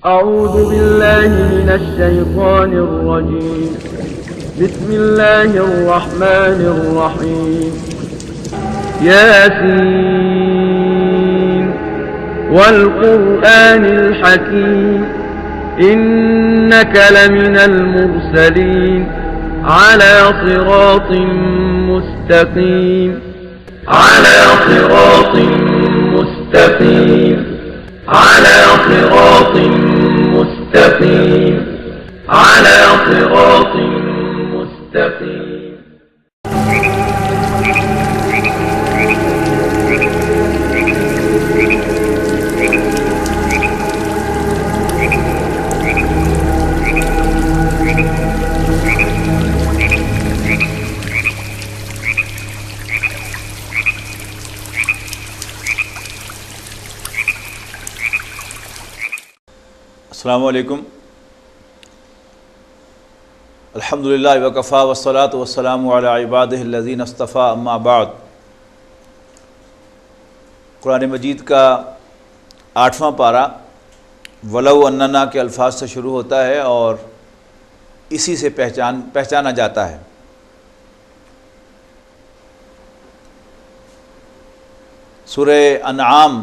أعوذ بالله من الشيطان الرجيم. بسم الله الرحمن الرحيم. ياسين والقرآن الحكيم إنك لمن المرسلين على صراط مستقيم. على صراط مستقيم. على صراط مستقيم. على صراط مستقيم. السلام علیکم. الحمدللہ وکفا والصلاۃ والسلام علی عبادہ الذین اصطفیٰ اما بعد. قرآن مجید کا 8واں پارہ ولو اننا کے الفاظ سے شروع ہوتا ہے اور اسی سے پہچانا جاتا ہے. سورہ انعام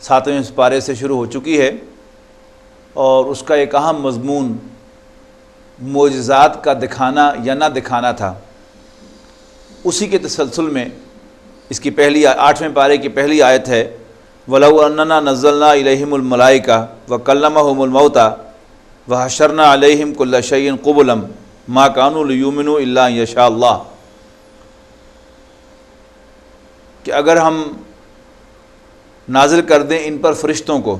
7ویں پارے سے شروع ہو چکی ہے اور اس کا ایک اہم مضمون معجزات کا دکھانا یا نہ دکھانا تھا. اسی کے تسلسل میں اس کی 8ویں پارے کی پہلی آیت ہے وَلَوْ أَنَّنَا نَزَّلْنَا إِلَيْهِمُ الْمَلَائِكَةَ وَكَلَّمَهُمُ الْمَوْتَى وَحَشَرْنَا عَلَيْهِمْ كُلَّ شَيْءٍ قُبُلًا مَا كَانُوا لِيُؤْمِنُوا إِلَّا أَن يَشَاءَ اللَّهُ. کہ اگر ہم نازل کر دیں ان پر فرشتوں کو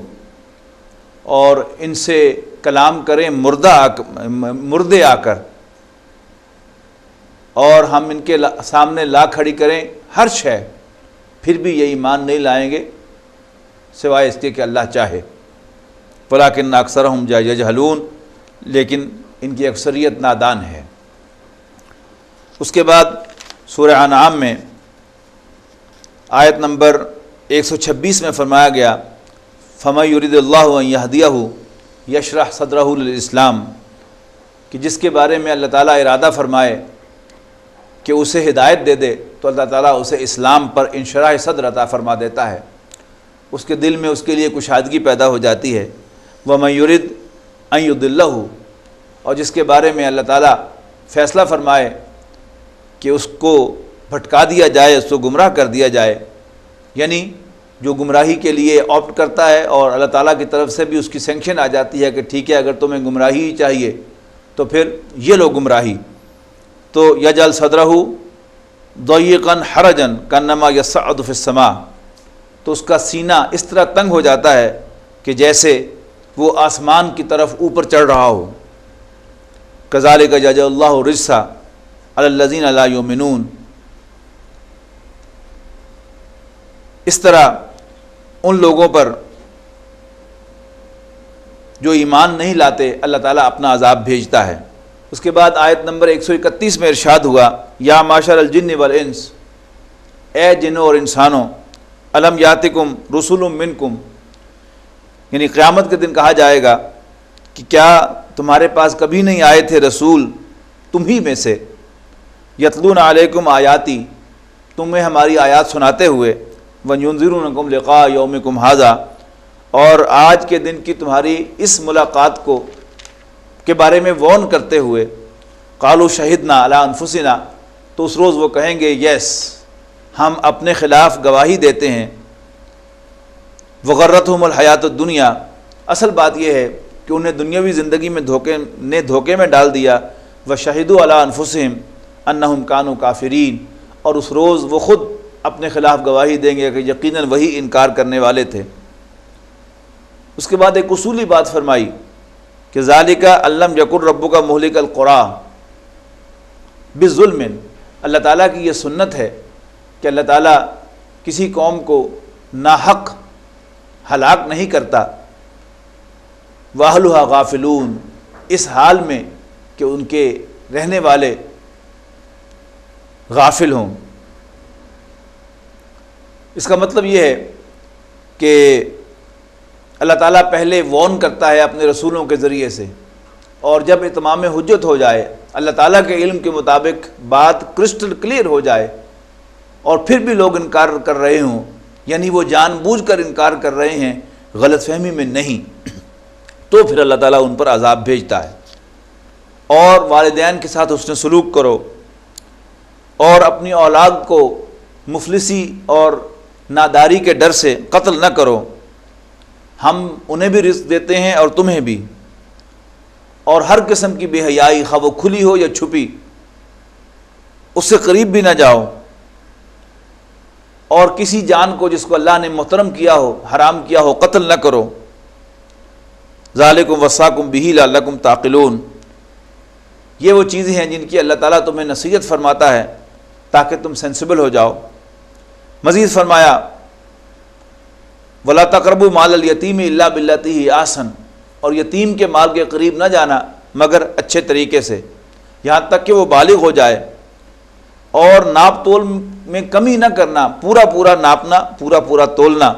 اور ان سے کلام کریں مردے آ کر اور ہم ان کے سامنے لا کھڑی کریں ہر شے، پھر بھی یہ ایمان نہیں لائیں گے سوائے اس کے کہ اللہ چاہے. وَلَٰكِنَّ أَكْثَرَهُمْ يَجْهَلُونَ، لیکن ان کی اکثریت نادان ہے. اس کے بعد سورہ انعام میں آیت نمبر 126 میں فرمایا گیا فَمَن يُرِدِ اللَّهُ أَن يَهْدِيَهُ يَشْرَحْ صَدْرَهُ لِلْإِسْلَامِ، کہ جس کے بارے میں اللہ تعالیٰ ارادہ فرمائے کہ اسے ہدایت دے دے تو اللہ تعالیٰ اسے اسلام پر انشراح صدر عطا فرما دیتا ہے. اس کے دل میں اس کے لیے کشادگی پیدا ہو جاتی ہے. وَمَن يُرِدْ أَن يُضِلَّهُ، اور جس کے بارے میں اللہ تعالیٰ فیصلہ فرمائے کہ اس کو بھٹکا دیا جائے، اس کو گمراہ کر دیا جائے، یعنی جو گمراہی کے لیے آپٹ کرتا ہے اور اللہ تعالیٰ کی طرف سے بھی اس کی سینکشن آ جاتی ہے کہ ٹھیک ہے اگر تمہیں گمراہی ہی چاہیے تو پھر یہ لو گمراہی، تو یجعل صدرہ ضیقا حرجا کانما یصعد فی السماء، تو اس کا سینہ اس طرح تنگ ہو جاتا ہے کہ جیسے وہ آسمان کی طرف اوپر چڑھ رہا ہو. کذالک یجعل اللہ الرجس علی الذین لا یؤمنون، اس طرح ان لوگوں پر جو ایمان نہیں لاتے اللہ تعالیٰ اپنا عذاب بھیجتا ہے. اس کے بعد آیت نمبر 131 میں ارشاد ہوا یا معشر الجن والانس، اے جنوں اور انسانوں، الم یاتکم رسول منکم، یعنی قیامت کے دن کہا جائے گا کہ کیا تمہارے پاس کبھی نہیں آئے تھے رسول تم ہی میں سے، یتلون علیکم آیاتی، تمہیں ہماری آیات سناتے ہوئے، وَيُنذِرُونَكُمْ لِقَاءَ يَوْمِكُمْ هَذَا، اور آج کے دن کی تمہاری اس ملاقات کو کے بارے میں وارن کرتے ہوئے. قالوا شہدنا علی انفسنا، تو اس روز وہ کہیں گے یس ہم اپنے خلاف گواہی دیتے ہیں. وغرتہم الحیات الدنیا، اصل بات یہ ہے کہ انہیں دنیاوی زندگی میں دھوکے میں ڈال دیا. وشہدوا علی انفسہم انہم کانوا کافرین، اور اس روز وہ خود اپنے خلاف گواہی دیں گے کہ یقیناً وہی انکار کرنے والے تھے. اس کے بعد ایک اصولی بات فرمائی کہ ذالک علم یکن ربک مہلک القری بظلم، اللہ تعالیٰ کی یہ سنت ہے کہ اللہ تعالیٰ کسی قوم کو ناحق ہلاک نہیں کرتا. واہلھا غافلون، اس حال میں کہ ان کے رہنے والے غافل ہوں. اس کا مطلب یہ ہے کہ اللہ تعالیٰ پہلے وارن کرتا ہے اپنے رسولوں کے ذریعے سے، اور جب اتمام حجت ہو جائے، اللہ تعالیٰ کے علم کے مطابق بات کرسٹل کلیئر ہو جائے اور پھر بھی لوگ انکار کر رہے ہوں، یعنی وہ جان بوجھ کر انکار کر رہے ہیں، غلط فہمی میں نہیں، تو پھر اللہ تعالیٰ ان پر عذاب بھیجتا ہے۔ اور والدین کے ساتھ حسن سلوک کرو، اور اپنی اولاد کو مفلسی اور ناداری کے ڈر سے قتل نہ کرو، ہم انہیں بھی رزق دیتے ہیں اور تمہیں بھی، اور ہر قسم کی بے حیائی خواہ وہ کھلی ہو یا چھپی اس سے قریب بھی نہ جاؤ، اور کسی جان کو جس کو اللہ نے محترم کیا ہو، حرام کیا ہو، قتل نہ کرو۔ ذالکم وصاکم بہ لعلکم تعقلون، یہ وہ چیزیں ہیں جن کی اللہ تعالیٰ تمہیں نصیحت فرماتا ہے تاکہ تم سینسیبل ہو جاؤ۔ مزید فرمایا وَلَا تَقْرَبُوا مَالَ الْيَتِيمِ إِلَّا بِالَّتِي هِيَ أَحْسَنُ، اور یتیم کے مال کے قریب نہ جانا مگر اچھے طریقے سے، یہاں تک کہ وہ بالغ ہو جائے، اور ناپ تول میں کمی نہ کرنا، پورا پورا ناپنا، پورا پورا تولنا۔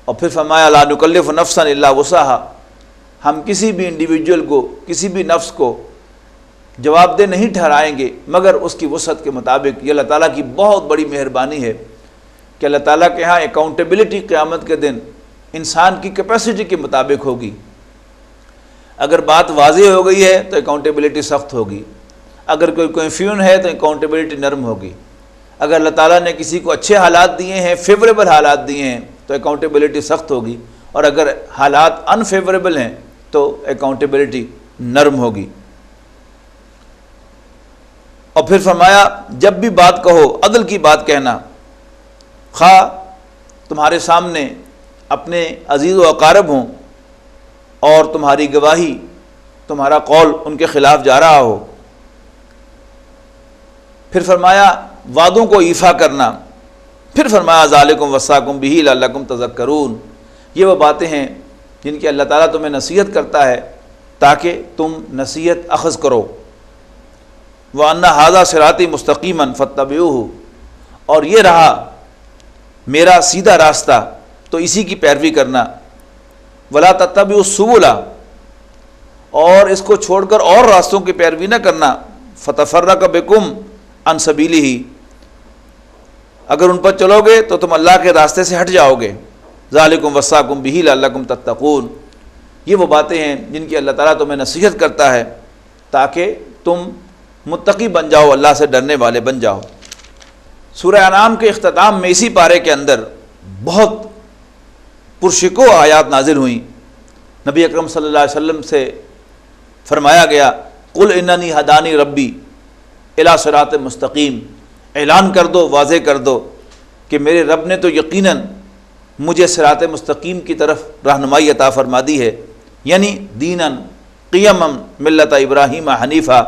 اور پھر فرمایا لا نکلف نفسا الا وسعها، ہم کسی بھی انڈیویجول کو، کسی بھی نفس کو جواب دہ نہیں ٹھہرائیں گے مگر اس کی وسعت کے مطابق۔ یہ اللہ تعالیٰ کی بہت بڑی مہربانی ہے کہ اللہ تعالیٰ کے ہاں اکاؤنٹیبلٹی قیامت کے دن انسان کی کیپیسٹی کے مطابق ہوگی۔ اگر بات واضح ہو گئی ہے تو اکاؤنٹیبلٹی سخت ہوگی، اگر کوئی کنفیوژن ہے تو اکاؤنٹیبلٹی نرم ہوگی۔ اگر اللہ تعالیٰ نے کسی کو اچھے حالات دیے ہیں، فیوریبل حالات دیے ہیں تو اکاؤنٹیبلٹی سخت ہوگی، اور اگر حالات انفیوریبل ہیں تو اکاؤنٹیبلٹی نرم ہوگی۔ اور پھر فرمایا جب بھی بات کہو عدل کی بات کہنا، خواہ تمہارے سامنے اپنے عزیز و اقارب ہوں اور تمہاری گواہی، تمہارا قول ان کے خلاف جا رہا ہو۔ پھر فرمایا وعدوں کو ایفا کرنا، پھر فرمایا ذالکم وصاکم بہ لعلکم تذکرون، یہ وہ باتیں ہیں جن کی اللہ تعالیٰ تمہیں نصیحت کرتا ہے تاکہ تم نصیحت اخذ کرو۔ وَأَنَّ هَذَا صِرَاطِي مُسْتَقِيمًا فَاتَّبِعُوهُ، اور یہ رہا میرا سیدھا راستہ تو اسی کی پیروی کرنا۔ وَلَا تَتَّبِعُوا السُّبُلَ، اور اس کو چھوڑ کر اور راستوں کی پیروی نہ کرنا۔ فَتَفَرَّقَ بِكُمْ عَنْ سَبِيلِهِ، اگر ان پر چلو گے تو تم اللہ کے راستے سے ہٹ جاؤ گے۔ ذالکم وصاکم بہ لعلکم تتقون، یہ وہ باتیں ہیں جن کی اللہ تعالیٰ تمہیں نصیحت کرتا ہے تاکہ تم متقی بن جاؤ، اللہ سے ڈرنے والے بن جاؤ۔ سورہ انعام کے اختتام میں اسی پارے کے اندر بہت پرشکوہ آیات نازل ہوئیں۔ نبی اکرم صلی اللہ علیہ وسلم سے فرمایا گیا قل اننی ہدانی ربی الی صراط مستقیم، اعلان کر دو، واضح کر دو کہ میرے رب نے تو یقیناً مجھے صراط مستقیم کی طرف رہنمائی عطا فرما دی ہے، یعنی دینا قیما ملت ابراہیم حنیفہ،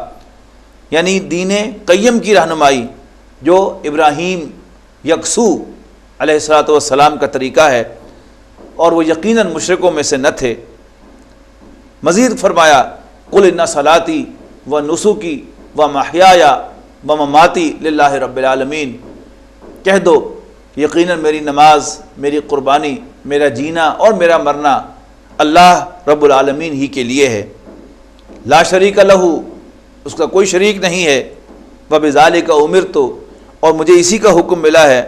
یعنی دین قیم کی رہنمائی جو ابراہیم یکسو علیہ الصلوۃ والسلام کا طریقہ ہے، اور وہ یقیناً مشرکوں میں سے نہ تھے۔ مزید فرمایا قل ان صلاتی و نسکی و محیای و مماتی للہ رب العالمین، کہہ دو یقیناً میری نماز، میری قربانی، میرا جینا اور میرا مرنا اللہ رب العالمین ہی کے لیے ہے، لا شریک لہ، اس کا کوئی شریک نہیں ہے، وبذالک امرت، اور مجھے اسی کا حکم ملا ہے،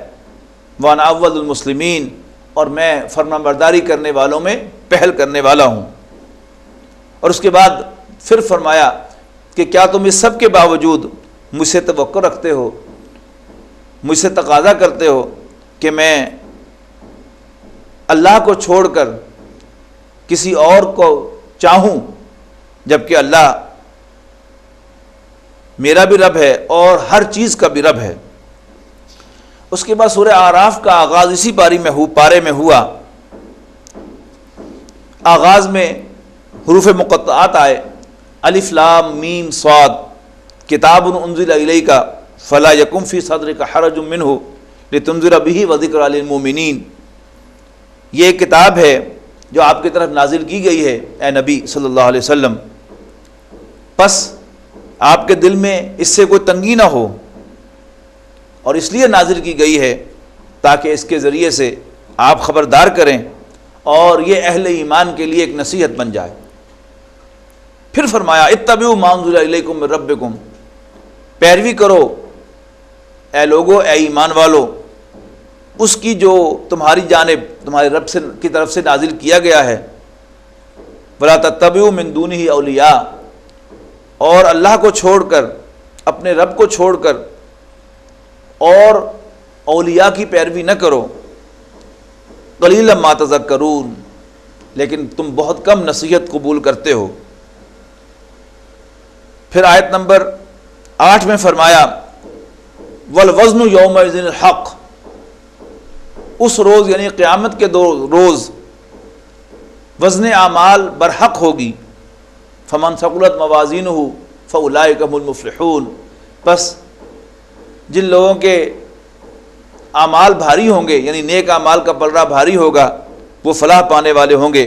وانا اول المسلمین، اور میں فرما برداری کرنے والوں میں پہل کرنے والا ہوں۔ اور اس کے بعد پھر فرمایا کہ کیا تم اس سب کے باوجود مجھ سے توقع رکھتے ہو، مجھ سے تقاضا کرتے ہو کہ میں اللہ کو چھوڑ کر کسی اور کو چاہوں، جبکہ اللہ میرا بھی رب ہے اور ہر چیز کا بھی رب ہے۔ اس کے بعد سورہ اعراف کا آغاز اسی پارے میں ہوا۔ آغاز میں حروف مقطعات آئے، الف لام میم صاد، کتاب انزل الیک فلا یکن فی صدرک حرج منہ لتنذر بہ وذکری للمؤمنین، یہ کتاب ہے جو آپ کی طرف نازل کی گئی ہے اے نبی صلی اللہ علیہ وسلم، پس آپ کے دل میں اس سے کوئی تنگی نہ ہو، اور اس لیے نازل کی گئی ہے تاکہ اس کے ذریعے سے آپ خبردار کریں اور یہ اہل ایمان کے لیے ایک نصیحت بن جائے۔ پھر فرمایا اتبعوا ما انزل الیکم من ربکم، پیروی کرو اے لوگو، اے ایمان والو، اس کی جو تمہاری جانب تمہارے رب سے کی طرف سے نازل کیا گیا ہے۔ ولا تتبعوا من دونہ اولیاء، اور اللہ کو چھوڑ کر، اپنے رب کو چھوڑ کر اور اولیاء کی پیروی نہ کرو۔ قلیلا ما تذکرون، لیکن تم بہت کم نصیحت قبول کرتے ہو۔ پھر آیت نمبر 8 میں فرمایا والوزن یومئذ الحق، اس روز یعنی قیامت کے روز وزن اعمال برحق ہوگی۔ فمن ثقلت موازینہ فاولئک هم المفلحون، بس جن لوگوں کے اعمال بھاری ہوں گے، یعنی نیک اعمال کا پلڑا بھاری ہوگا، وہ فلاح پانے والے ہوں گے،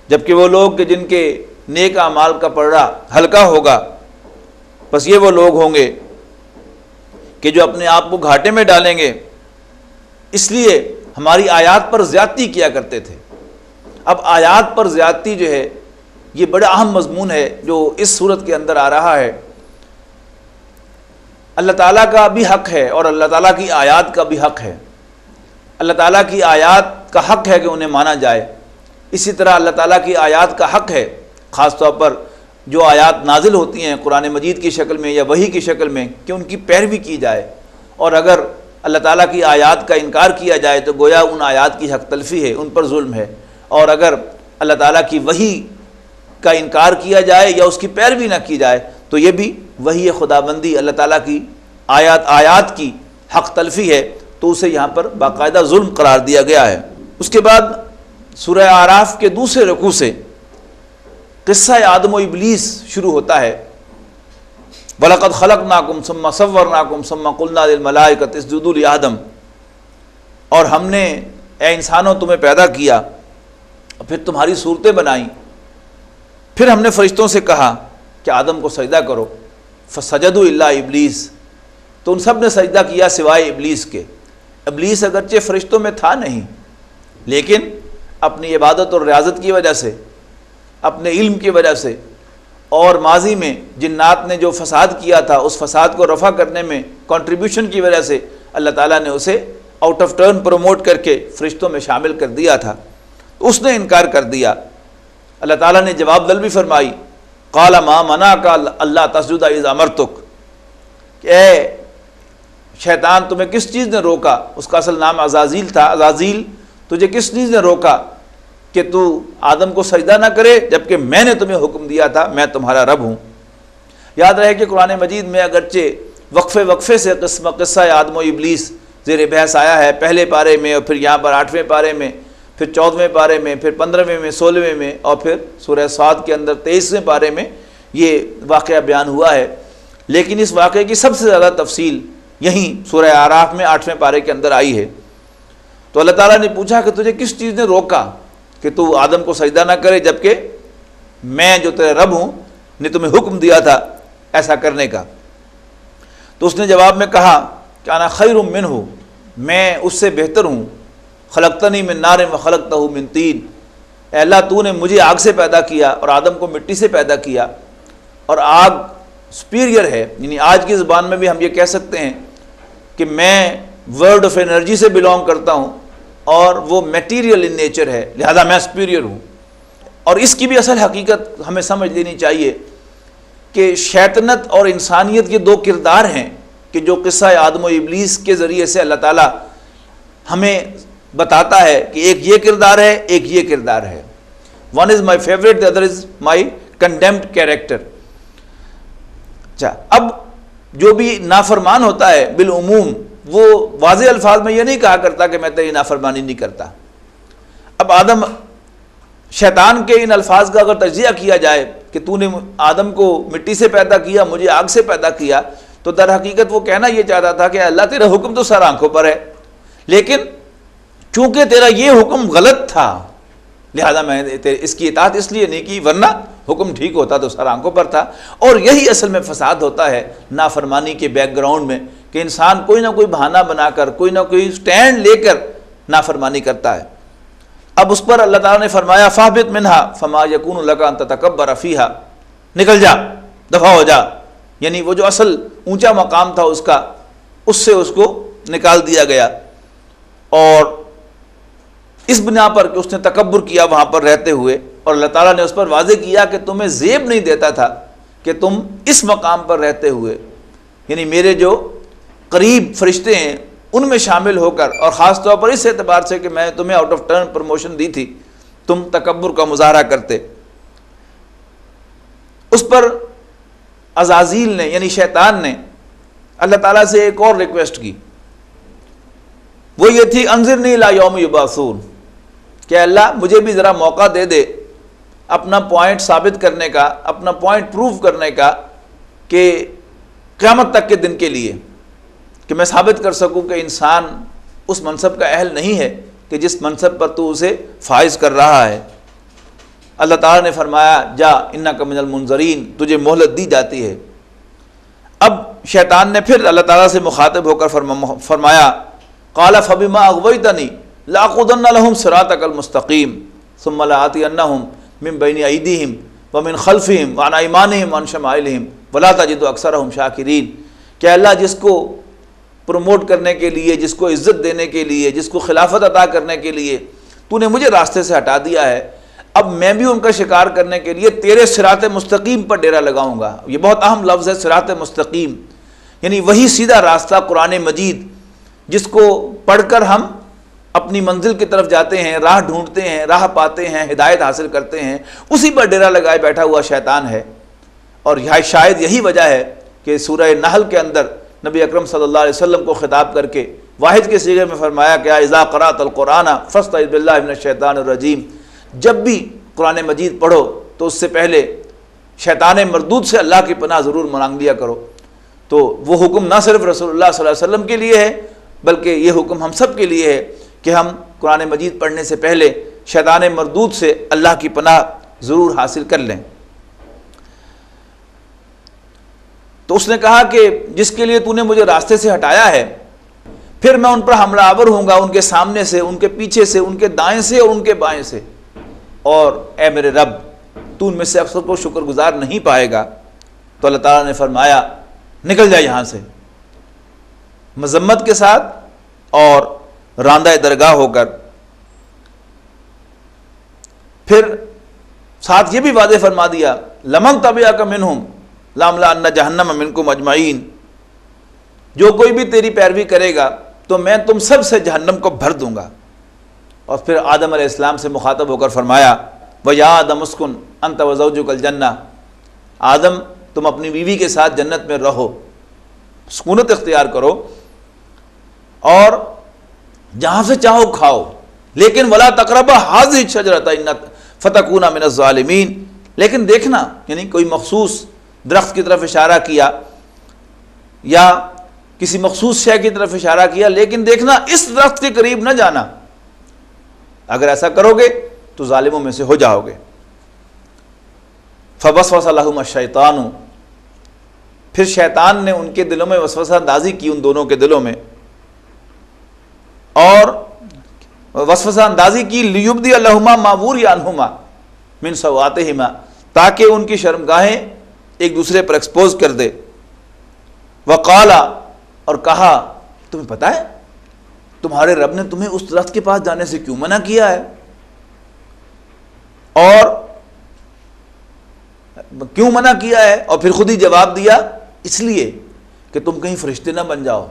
جبکہ وہ لوگ کہ جن کے نیک اعمال کا پلڑا ہلکا ہوگا، بس یہ وہ لوگ ہوں گے کہ جو اپنے آپ کو گھاٹے میں ڈالیں گے، اس لیے ہماری آیات پر زیادتی کیا کرتے تھے۔ اب آیات پر زیادتی جو ہے یہ بڑا اہم مضمون ہے جو اس صورت کے اندر آ رہا ہے۔ اللہ تعالیٰ کا بھی حق ہے اور اللہ تعالیٰ کی آیات کا بھی حق ہے۔ اللہ تعالیٰ کی آیات کا حق ہے کہ انہیں مانا جائے، اسی طرح اللہ تعالیٰ کی آیات کا حق ہے خاص طور پر جو آیات نازل ہوتی ہیں قرآن مجید کی شکل میں یا وحی کی شکل میں، کہ ان کی پیروی کی جائے، اور اگر اللہ تعالیٰ کی آیات کا انکار کیا جائے تو گویا ان آیات کی حق تلفی ہے، ان پر ظلم ہے، اور اگر اللہ تعالیٰ کی وحی کا انکار کیا جائے یا اس کی پیروی نہ کی جائے تو یہ بھی وحی خداوندی اللہ تعالیٰ کی آیات کی حق تلفی ہے، تو اسے یہاں پر باقاعدہ ظلم قرار دیا گیا ہے۔ اس کے بعد سورہ اعراف کے دوسرے رکوع سے قصہ آدم و ابلیس شروع ہوتا ہے۔ وَلَقَدْ خَلَقْنَاكُمْ ثُمَّ صَوَّرْنَاكُمْ ثُمَّ قُلْنَا لِلْمَلَائِكَةِ اسْجُدُوا لِآدَمَ، اور ہم نے اے انسانوں تمہیں پیدا کیا، پھر تمہاری صورتیں بنائیں، پھر ہم نے فرشتوں سے کہا کہ آدم کو سجدہ کرو، فَسَجَدُوا إِلَّا إِبْلِيسَ، تو ان سب نے سجدہ کیا سوائے ابلیس کے۔ ابلیس اگرچہ فرشتوں میں تھا نہیں، لیکن اپنی عبادت اور ریاضت کی وجہ سے، اپنے علم کی وجہ سے، اور ماضی میں جنات نے جو فساد کیا تھا اس فساد کو رفع کرنے میں کنٹریبیوشن کی وجہ سے اللہ تعالیٰ نے اسے آؤٹ آف ٹرن پروموٹ کر کے فرشتوں میں شامل کر دیا تھا، اس نے انکار کر دیا۔ اللہ تعالیٰ نے جواب دل بھی فرمائی، قال ما منعک اللہ تسجد اذ امرتک، کہ اے شیطان تمہیں کس چیز نے روکا، اس کا اصل نام عزازیل تھا، عزازیل تجھے کس چیز نے روکا کہ تو آدم کو سجدہ نہ کرے جبکہ میں نے تمہیں حکم دیا تھا، میں تمہارا رب ہوں۔ یاد رہے کہ قرآن مجید میں اگرچہ وقفے سے قصہ آدم و ابلیس زیر بحث آیا ہے، پہلے پارے میں، اور پھر یہاں پر 8ویں پارے میں، پھر 14ویں پارے میں، پھر 15ویں میں، 16ویں میں، اور پھر سورہ صاد کے اندر 23ویں پارے میں یہ واقعہ بیان ہوا ہے، لیکن اس واقعے کی سب سے زیادہ تفصیل یہیں سورہ اعراف میں 8ویں پارے کے اندر آئی ہے۔ تو اللہ تعالیٰ نے پوچھا کہ تجھے کس چیز نے روکا کہ تو آدم کو سجدہ نہ کرے جبکہ میں جو تیرے رب ہوں نے تمہیں حکم دیا تھا ایسا کرنے کا؟ تو اس نے جواب میں کہا کہ انا خیر منہ، میں اس سے بہتر ہوں، خلقتنی من نار و خلقتہ من طین، اے اللہ تو نے مجھے آگ سے پیدا کیا اور آدم کو مٹی سے پیدا کیا، اور آگ سپیریئر ہے، یعنی آج کی زبان میں بھی ہم یہ کہہ سکتے ہیں کہ میں ورڈ آف انرجی سے بلونگ کرتا ہوں اور وہ میٹیریل ان نیچر ہے، لہذا میں سپیریئر ہوں۔ اور اس کی بھی اصل حقیقت ہمیں سمجھ لینی چاہیے کہ شیطنت اور انسانیت یہ دو کردار ہیں کہ جو قصہ آدم و ابلیس کے ذریعے سے اللہ تعالیٰ ہمیں بتاتا ہے کہ ایک یہ کردار ہے، ایک یہ کردار ہے۔ One is my favourite, the other is my condemned character. اچھا، اب جو بھی نافرمان ہوتا ہے بالعموم وہ واضح الفاظ میں یہ نہیں کہا کرتا کہ میں تیری نافرمانی نہیں کرتا۔ اب شیطان کے ان الفاظ کا اگر تجزیہ کیا جائے کہ تو نے آدم کو مٹی سے پیدا کیا، مجھے آگ سے پیدا کیا، تو در حقیقت وہ کہنا یہ چاہتا تھا کہ اللہ تیرا حکم تو سر آنکھوں پر ہے، لیکن چونکہ تیرا یہ حکم غلط تھا لہذا میں اس کی اطاعت اس لیے نہیں کی، ورنہ حکم ٹھیک ہوتا تو سر آنکھوں پر تھا۔ اور یہی اصل میں فساد ہوتا ہے نافرمانی کے بیک گراؤنڈ میں، کہ انسان کوئی نہ کوئی بہانہ بنا کر، کوئی نہ کوئی سٹینڈ لے کر نافرمانی کرتا ہے۔ اب اس پر اللہ تعالیٰ نے فرمایا فاہبط منہا فما یکون لک ان تتکبر فیہا، نکل جا، دفع ہو جا، یعنی وہ جو اصل اونچا مقام تھا اس کا، اس سے اس کو نکال دیا گیا، اور اس بنا پر کہ اس نے تکبر کیا وہاں پر رہتے ہوئے، اور اللہ تعالیٰ نے اس پر واضح کیا کہ تمہیں زیب نہیں دیتا تھا کہ تم اس مقام پر رہتے ہوئے، یعنی میرے جو قریب فرشتے ہیں ان میں شامل ہو کر، اور خاص طور پر اس اعتبار سے کہ میں تمہیں آؤٹ آف ٹرن پروموشن دی تھی، تم تکبر کا مظاہرہ کرتے۔ اس پر عزازیل نے یعنی شیطان نے اللہ تعالیٰ سے ایک اور ریکویسٹ کی، وہ یہ تھی انظرنی الی یوم یبعثون، کہ اللہ مجھے بھی ذرا موقع دے دے اپنا پوائنٹ ثابت کرنے کا، اپنا پوائنٹ پروف کرنے کا، کہ قیامت تک کے دن کے لیے کہ میں ثابت کر سکوں کہ انسان اس منصب کا اہل نہیں ہے کہ جس منصب پر تو اسے فائز کر رہا ہے۔ اللہ تعالیٰ نے فرمایا جا انک من المنظرین، تجھے مہلت دی جاتی ہے۔ اب شیطان نے پھر اللہ تعالیٰ سے مخاطب ہو کر فرمایا قال فبما اغویتنی لاقعدن لهم صراطک المستقیم ثم لآتینہم من بین ایدیہم ومن خلفہم وعن ایمانہم وعن شمائلہم ولا تجد اکثرہم شاکرین، کہ اللہ جس کو پروموٹ کرنے کے لیے، جس کو عزت دینے کے لیے، جس کو خلافت عطا کرنے کے لیے تو نے مجھے راستے سے ہٹا دیا ہے، اب میں بھی ان کا شکار کرنے کے لیے تیرے صراط مستقیم پر ڈیرا لگاؤں گا۔ یہ بہت اہم لفظ ہے صراط مستقیم، یعنی وہی سیدھا راستہ قرآن مجید جس کو پڑھ کر ہم اپنی منزل کی طرف جاتے ہیں، راہ ڈھونڈتے ہیں، راہ پاتے ہیں، ہدایت حاصل کرتے ہیں، اسی پر ڈیرا لگائے بیٹھا ہوا شیطان ہے۔ اور شاید یہی وجہ ہے کہ سورہ نحل کے اندر نبی اکرم صلی اللہ علیہ وسلم کو خطاب کر کے واحد کے صیغے میں فرمایا کہ اذا قرأت القرآن فاستعذ باللہ من الشیطان الرجیم، جب بھی قرآن مجید پڑھو تو اس سے پہلے شیطان مردود سے اللہ کی پناہ ضرور مانگ لیا کرو۔ تو وہ حکم نہ صرف رسول اللہ صلی اللہ علیہ وسلم کے لیے ہے بلکہ یہ حکم ہم سب کے لیے ہے کہ ہم قرآن مجید پڑھنے سے پہلے شیطان مردود سے اللہ کی پناہ ضرور حاصل کر لیں۔ تو اس نے کہا کہ جس کے لیے تو نے مجھے راستے سے ہٹایا ہے، پھر میں ان پر حملہ آور ہوں گا، ان کے سامنے سے، ان کے پیچھے سے، ان کے دائیں سے اور ان کے بائیں سے، اور اے میرے رب تو ان میں سے اکثر کو شکر گزار نہیں پائے گا۔ تو اللہ تعالیٰ نے فرمایا نکل جا یہاں سے، مذمت کے ساتھ اور راندہ درگاہ ہو کر۔ پھر ساتھ یہ بھی واضح فرما دیا لمن تبعک منہم لاملأن جہنم منکم اجمعین، جو کوئی بھی تیری پیروی کرے گا تو میں تم سب سے جہنم کو بھر دوں گا۔ اور پھر آدم علیہ السلام سے مخاطب ہو کر فرمایا وَيَا آدَمُ اسْكُنْ أَنْتَ وَزَوْجُكَ الْجَنَّةَ، آدم تم اپنی بیوی کے ساتھ جنت میں رہو، سکونت اختیار کرو، اور جہاں سے چاہو کھاؤ، لیکن وَلَا تَقْرَبَا هَٰذِهِ الشَّجَرَةَ فَتَكُونَ مِنَ الظَّالِمِينَ، لیکن دیکھنا، یعنی کوئی مخصوص درخت کی طرف اشارہ کیا یا کسی مخصوص شے کی طرف اشارہ کیا، لیکن دیکھنا اس درخت کے قریب نہ جانا، اگر ایسا کرو گے تو ظالموں میں سے ہو جاؤ گے۔ فَوَسْوَسَ لَهُمَا الشَّيْطَانُ، پھر شیطان نے ان کے دلوں میں وسوسہ اندازی کی، ان دونوں کے دلوں میں، اور وسوسہ اندازی کی لِيُبْدِيَ لَهُمَا مَا وُرِيَ عَنْهُمَا مِنْ سَوْآتِهِمَا، تاکہ ان کی شرمگاہیں ایک دوسرے پر ایکسپوز کر دے۔ وَقَالَ، اور کہا تمہیں پتہ ہے تمہارے رب نے تمہیں اس درخت کے پاس جانے سے کیوں منع کیا ہے، اور کیوں منع کیا ہے؟ اور پھر خود ہی جواب دیا اس لیے کہ تم کہیں فرشتے نہ بن جاؤ،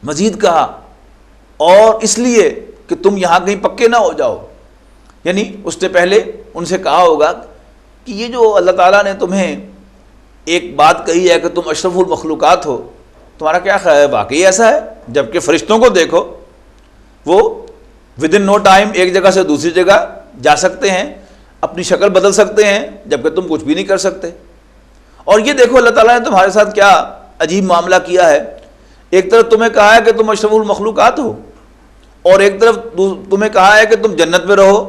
مزید کہا اور اس لیے کہ تم یہاں کہیں پکے نہ ہو جاؤ، یعنی اس نے پہلے ان سے کہا ہوگا کہ یہ جو اللہ تعالیٰ نے تمہیں ایک بات کہی ہے کہ تم اشرف المخلوقات ہو، تمہارا کیا خیال ہے واقعی ایسا ہے؟ جبکہ فرشتوں کو دیکھو، وہ ودن نو ٹائم ایک جگہ سے دوسری جگہ جا سکتے ہیں، اپنی شکل بدل سکتے ہیں، جبکہ تم کچھ بھی نہیں کر سکتے۔ اور یہ دیکھو اللہ تعالیٰ نے تمہارے ساتھ کیا عجیب معاملہ کیا ہے، ایک طرف تمہیں کہا ہے کہ تم اشرف المخلوقات ہو، اور ایک طرف تمہیں کہا ہے کہ تم جنت میں رہو،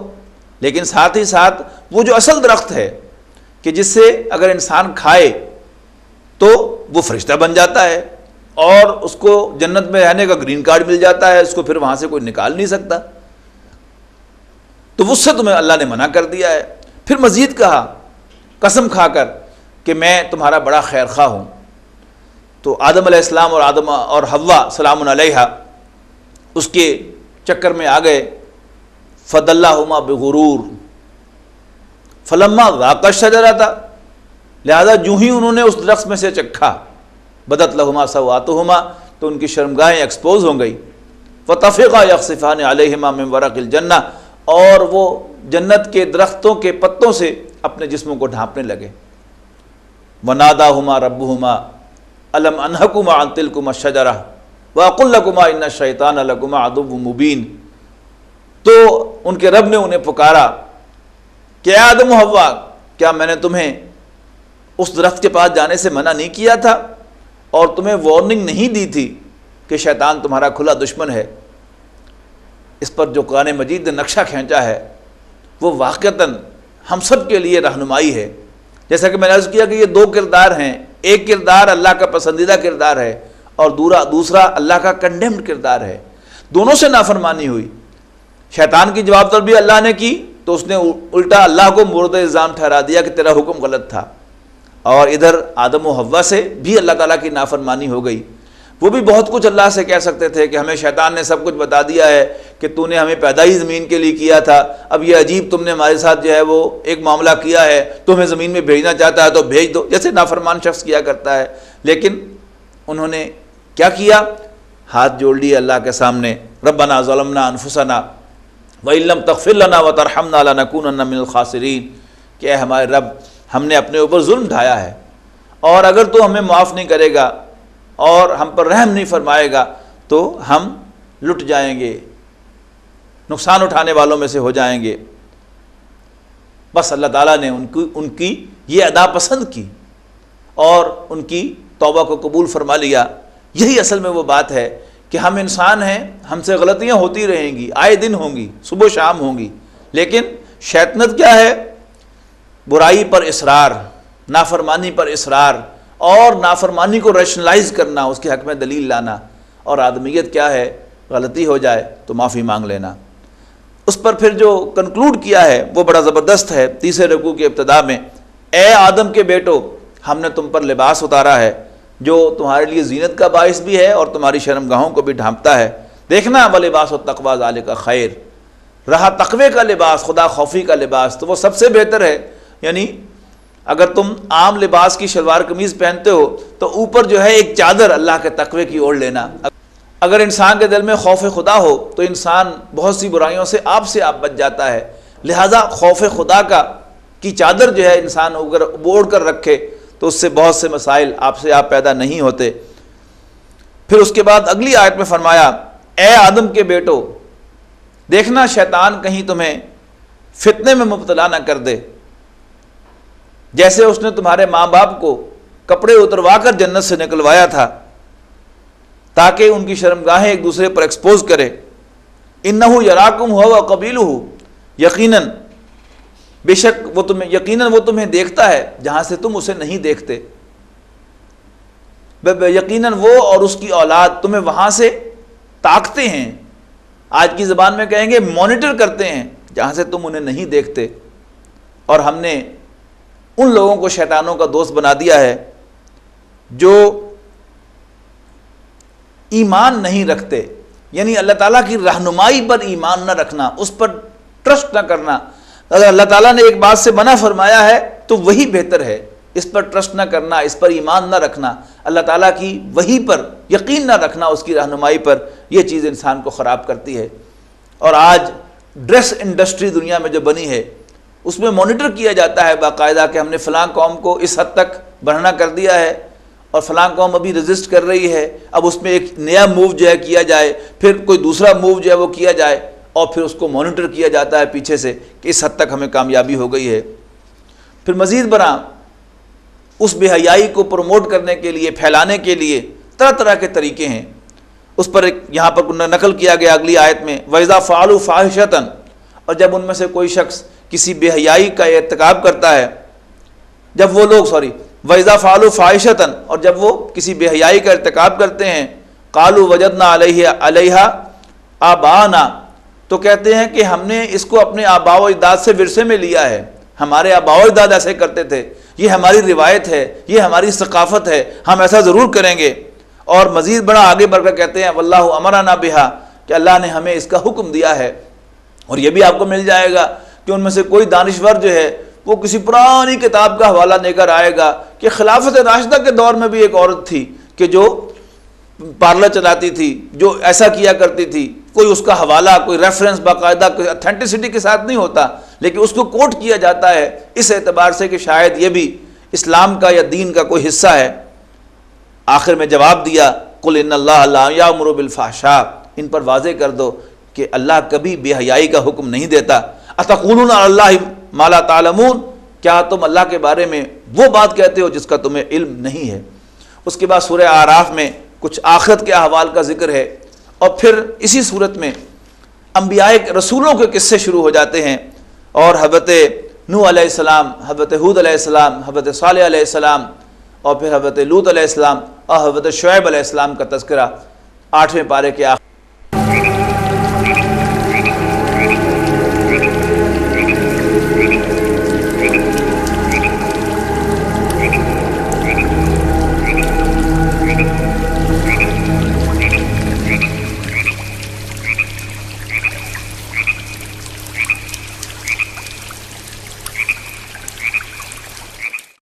لیکن ساتھ ہی ساتھ وہ جو اصل درخت ہے کہ جس سے اگر انسان کھائے تو وہ فرشتہ بن جاتا ہے اور اس کو جنت میں رہنے کا گرین کارڈ مل جاتا ہے، اس کو پھر وہاں سے کوئی نکال نہیں سکتا۔ تو اس سے تمہیں اللہ نے منع کر دیا ہے۔ پھر مزید کہا قسم کھا کر کہ میں تمہارا بڑا خیر خواہ ہوں۔ تو آدم علیہ السلام اور حوا سلام علیہا اس کے چکر میں آ گئے۔ فدلہما بغرور فلما ذاقا الشجرۃ، لہذا جو ہی انہوں نے اس درخت میں سے چکھا، بدت لہما سوآتہما، تو ان کی شرمگاہیں ایکسپوز ہو گئی۔ فطفقا یخصفان علیہما من ورق الجنہ، اور وہ جنت کے درختوں کے پتوں سے اپنے جسموں کو ڈھانپنے لگے۔ وناداہما ربہما الم انہکما عن تلکما الشجرۃ واقل لکما ان الشیطان لکما عدو مبین، تو ان کے رب نے انہیں پکارا کہ اے آدم و حوا، کیا میں نے تمہیں اس درخت کے پاس جانے سے منع نہیں کیا تھا اور تمہیں وارننگ نہیں دی تھی کہ شیطان تمہارا کھلا دشمن ہے؟ اس پر جو قرآن مجید نے نقشہ کھینچا ہے وہ واقعتاً ہم سب کے لیے رہنمائی ہے۔ جیسا کہ میں نے عرض کیا کہ یہ دو کردار ہیں، ایک کردار اللہ کا پسندیدہ کردار ہے اور دوسرا اللہ کا کنڈیمڈ کردار ہے۔ دونوں سے نافرمانی ہوئی۔ شیطان کی جواب طلبی اللہ نے کی تو اس نے الٹا اللہ کو مورد الزام ٹھہرا دیا کہ تیرا حکم غلط تھا، اور ادھر آدم و حوا سے بھی اللہ تعالیٰ کی نافرمانی ہو گئی۔ وہ بھی بہت کچھ اللہ سے کہہ سکتے تھے کہ ہمیں شیطان نے سب کچھ بتا دیا ہے کہ تو نے ہمیں پیدا ہی زمین کے لیے کیا تھا، اب یہ عجیب تم نے ہمارے ساتھ جو ہے وہ ایک معاملہ کیا ہے، تو ہمیں زمین میں بھیجنا چاہتا ہے تو بھیج دو، جیسے نافرمان شخص کیا کرتا ہے۔ لیکن انہوں نے کیا کیا؟ ہاتھ جوڑ لیے اللہ کے سامنے، ربنا ظلمنا انفسنا وَإِن لَّمْ تَغْفِرْ لَنَا وَتَرْحَمْنَا لَنَكُونَنَّ مِنَ الْخَاسِرِينَ، کہ اے ہمارے رب، ہم نے اپنے اوپر ظلم ڈھایا ہے، اور اگر تو ہمیں معاف نہیں کرے گا اور ہم پر رحم نہیں فرمائے گا تو ہم لٹ جائیں گے، نقصان اٹھانے والوں میں سے ہو جائیں گے۔ بس اللہ تعالیٰ نے ان کی یہ ادا پسند کی اور ان کی توبہ کو قبول فرما لیا۔ یہی اصل میں وہ بات ہے کہ ہم انسان ہیں، ہم سے غلطیاں ہوتی رہیں گی، آئے دن ہوں گی، صبح و شام ہوں گی، لیکن شیطنت کیا ہے؟ برائی پر اصرار، نافرمانی پر اصرار، اور نافرمانی کو ریشنلائز کرنا، اس کے حق میں دلیل لانا۔ اور آدمیت کیا ہے؟ غلطی ہو جائے تو معافی مانگ لینا۔ اس پر پھر جو کنکلوڈ کیا ہے وہ بڑا زبردست ہے تیسرے رکوع کی ابتدا میں، اے آدم کے بیٹو، ہم نے تم پر لباس اتارا ہے جو تمہارے لیے زینت کا باعث بھی ہے اور تمہاری شرمگاہوں کو بھی ڈھانپتا ہے۔ دیکھنا وَلِبَاسُ التَّقْوَىٰ ذَلِكَ خَيْرٌ، رہا تقوی کا لباس، خدا خوفی کا لباس، تو وہ سب سے بہتر ہے۔ یعنی اگر تم عام لباس کی شلوار قمیض پہنتے ہو تو اوپر جو ہے ایک چادر اللہ کے تقوی کی اوڑھ لینا۔ اگر انسان کے دل میں خوف خدا ہو تو انسان بہت سی برائیوں سے آپ بچ جاتا ہے، لہذا خوف خدا کی چادر جو ہے انسان اگر اوڑھ کر رکھے تو اس سے بہت سے مسائل آپ پیدا نہیں ہوتے۔ پھر اس کے بعد اگلی آیت میں فرمایا، اے آدم کے بیٹو، دیکھنا شیطان کہیں تمہیں فتنے میں مبتلا نہ کر دے، جیسے اس نے تمہارے ماں باپ کو کپڑے اتروا کر جنت سے نکلوایا تھا تاکہ ان کی شرمگاہیں ایک دوسرے پر ایکسپوز کرے۔ انہو یراکم ہوا وقبیلہ، یقیناً بے شک وہ تمہیں دیکھتا ہے جہاں سے تم اسے نہیں دیکھتے، یقیناً وہ اور اس کی اولاد تمہیں وہاں سے تاکتے ہیں، آج کی زبان میں کہیں گے مانیٹر کرتے ہیں، جہاں سے تم انہیں نہیں دیکھتے۔ اور ہم نے ان لوگوں کو شیطانوں کا دوست بنا دیا ہے جو ایمان نہیں رکھتے، یعنی اللہ تعالیٰ کی رہنمائی پر ایمان نہ رکھنا، اس پر ٹرسٹ نہ کرنا۔ اگر اللہ تعالیٰ نے ایک بات سے منع فرمایا ہے تو وہی بہتر ہے، اس پر ٹرسٹ نہ کرنا، اس پر ایمان نہ رکھنا، اللہ تعالیٰ کی وحی پر یقین نہ رکھنا، اس کی رہنمائی پر، یہ چیز انسان کو خراب کرتی ہے۔ اور آج ڈریس انڈسٹری دنیا میں جو بنی ہے اس میں مانیٹر کیا جاتا ہے باقاعدہ کہ ہم نے فلاں قوم کو اس حد تک بڑھنا کر دیا ہے اور فلاں قوم ابھی رزسٹ کر رہی ہے، اب اس میں ایک نیا موو جو ہے کیا جائے، پھر کوئی دوسرا موو جو ہے وہ کیا جائے، اور پھر اس کو مانیٹر کیا جاتا ہے پیچھے سے کہ اس حد تک ہمیں کامیابی ہو گئی ہے۔ پھر مزید برآں اس بے حیائی کو پروموٹ کرنے کے لیے، پھیلانے کے لیے طرح طرح کے طریقے ہیں۔ اس پر یہاں پر نقل کیا گیا اگلی آیت میں، وَإِذَا فَعَلُوا فَاحِشَةً، اور جب ان میں سے کوئی شخص کسی بے حیائی کا ارتکاب کرتا ہے، جب وہ لوگ وَإِذَا فَعَلُوا فَاحِشَةً، اور جب وہ کسی بے حیائی کا ارتکاب کرتے ہیں، قَالُوا وَجَدْنَا عَلَيْهَا آبَاءَنَا، تو کہتے ہیں کہ ہم نے اس کو اپنے آباء و اجداد سے ورثے میں لیا ہے، ہمارے آباء و اجداد ایسے کرتے تھے، یہ ہماری روایت ہے، یہ ہماری ثقافت ہے، ہم ایسا ضرور کریں گے۔ اور مزید بڑا آگے بڑھ کر کہتے ہیں واللہ امرنا بہا، کہ اللہ نے ہمیں اس کا حکم دیا ہے۔ اور یہ بھی آپ کو مل جائے گا کہ ان میں سے کوئی دانشور جو ہے وہ کسی پرانی کتاب کا حوالہ لے کر آئے گا کہ خلافت راشدہ کے دور میں بھی ایک عورت تھی کہ جو پارلر چلاتی تھی، جو ایسا کیا کرتی تھی، کوئی اس کا حوالہ، کوئی ریفرنس باقاعدہ کوئی اتھینٹسٹی کے ساتھ نہیں ہوتا، لیکن اس کو کوٹ کیا جاتا ہے اس اعتبار سے کہ شاید یہ بھی اسلام کا یا دین کا کوئی حصہ ہے۔ آخر میں جواب دیا قل ان اللہ لا یامر بالفحشاء، ان پر واضح کر دو کہ اللہ کبھی بے حیائی کا حکم نہیں دیتا۔ اتقولون علی اللہ ما لا تعلمون، کیا تم اللہ کے بارے میں وہ بات کہتے ہو جس کا تمہیں علم نہیں ہے۔ اس کے بعد سورہ اعراف میں کچھ آخرت کے احوال کا ذکر ہے، اور پھر اسی صورت میں انبیاء رسولوں کے قصے شروع ہو جاتے ہیں، اور حضرت نوح علیہ السلام، حضرت ہود علیہ السلام، حضرت صالح علیہ السلام، اور پھر حضرت لوط علیہ السلام اور حضرت شعیب علیہ السلام کا تذکرہ 8ویں پارے کے آخر